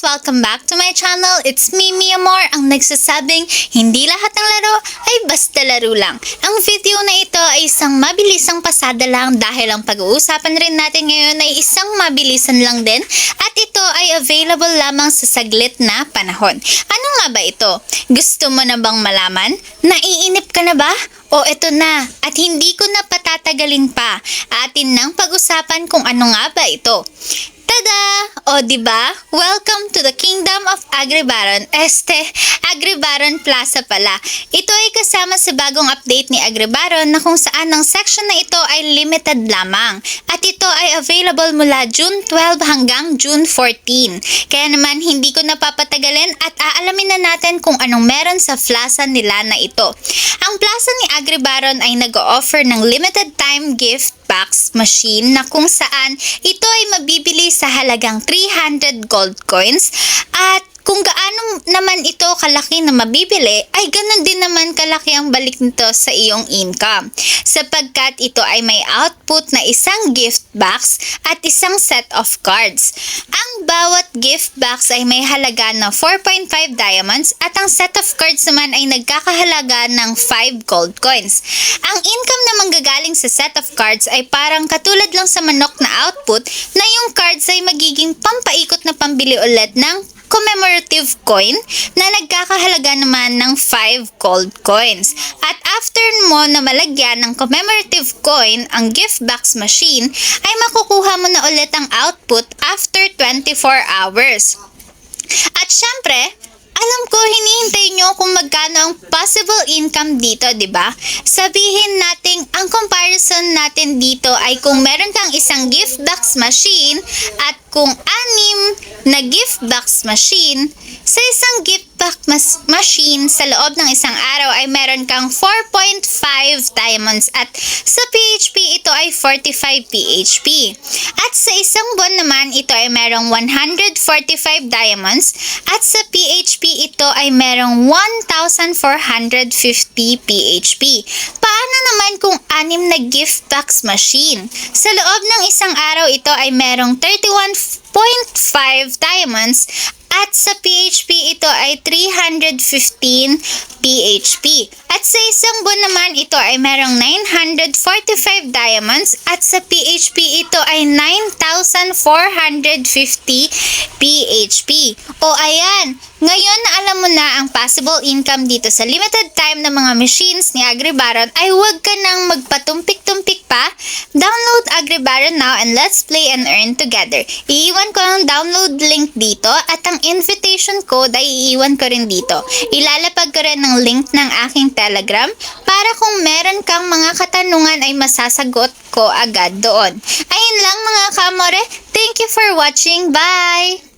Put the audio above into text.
guys! Welcome back to my channel. It's me, Mia Moore, ang nagsasabing hindi lahat ng laro ay basta laro lang. Ang video na ito ay isang mabilisang pasada lang dahil ang pag-uusapan rin natin ngayon ay isang mabilisan lang din at ito ay available lamang sa saglit na panahon. Ano nga ba ito? Gusto mo na bang malaman? Naiinip ka na ba? O eto na, at hindi ko na patatagalin pa. Atin nang pag-usapan kung ano nga ba ito. Tada! O diba? Welcome to the Kingdom of Agribaron. Agribaron Plaza pala. Ito ay kasama sa bagong update ni Agribaron na kung saan ang section na ito ay limited lamang. At ito ay available mula June 12 hanggang June 14. Kaya naman hindi ko napapatagalin at aalamin na natin kung anong meron sa plaza nila na ito. Ang plaza ni Agribaron ay nag-o-offer ng limited time gift box machine na kung saan ito ay mabibili sa halagang 300 gold coins at kung gaano naman ito kalaki na mabibili, ay ganun din naman kalaki ang balik nito sa iyong income. Sapagkat ito ay may output na isang gift box at isang set of cards. Ang bawat gift box ay may halaga na 4.5 diamonds at ang set of cards naman ay nagkakahalaga ng 5 gold coins. Ang income na manggagaling sa set of cards ay parang katulad lang sa manok na output na yung cards ay magiging pampaikot na pambili ulit ng commemorative coin na nagkakahalaga naman ng 5 gold coins. At after mo na malagyan ng commemorative coin ang gift box machine, ay makukuha mo na ulit ang output after 24 hours. At syempre, alam ko hinihintay nyo kung magkano ang possible income dito, di ba? Sabihin natin, ang comparison natin dito ay kung meron kang isang gift box machine at kung 6 na gift box machine, sa isang gift box machine sa loob ng isang araw ay meron kang 4.5 diamonds at sa PHP ito ay 45 PHP. At sa isang buwan naman ito ay merong 145 diamonds at sa PHP ito ay merong 1,450 PHP. Paano naman kung 6 na gift box machine? Sa loob ng isang araw ito ay merong 31.5 diamonds at sa PHP ito ay 315 PHP. At sa isang buwan naman ito ay merong 945 diamonds at sa PHP ito ay 9,450 PHP. O ayan, ngayon na alam mo na ang possible income dito sa limited time ng mga machines ni Agribaron ay huwag ka nang magpatumpik-tumpik pa. Download Agribaron now and let's play and earn together. Iiwan ko ang download link dito at ang invitation code ay iiwan ko rin dito. Ilalapag ko rin ng link ng aking Telegram para kung meron kang mga katanungan ay masasagot ko agad doon. Ayun lang mga kamore. Thank you for watching. Bye!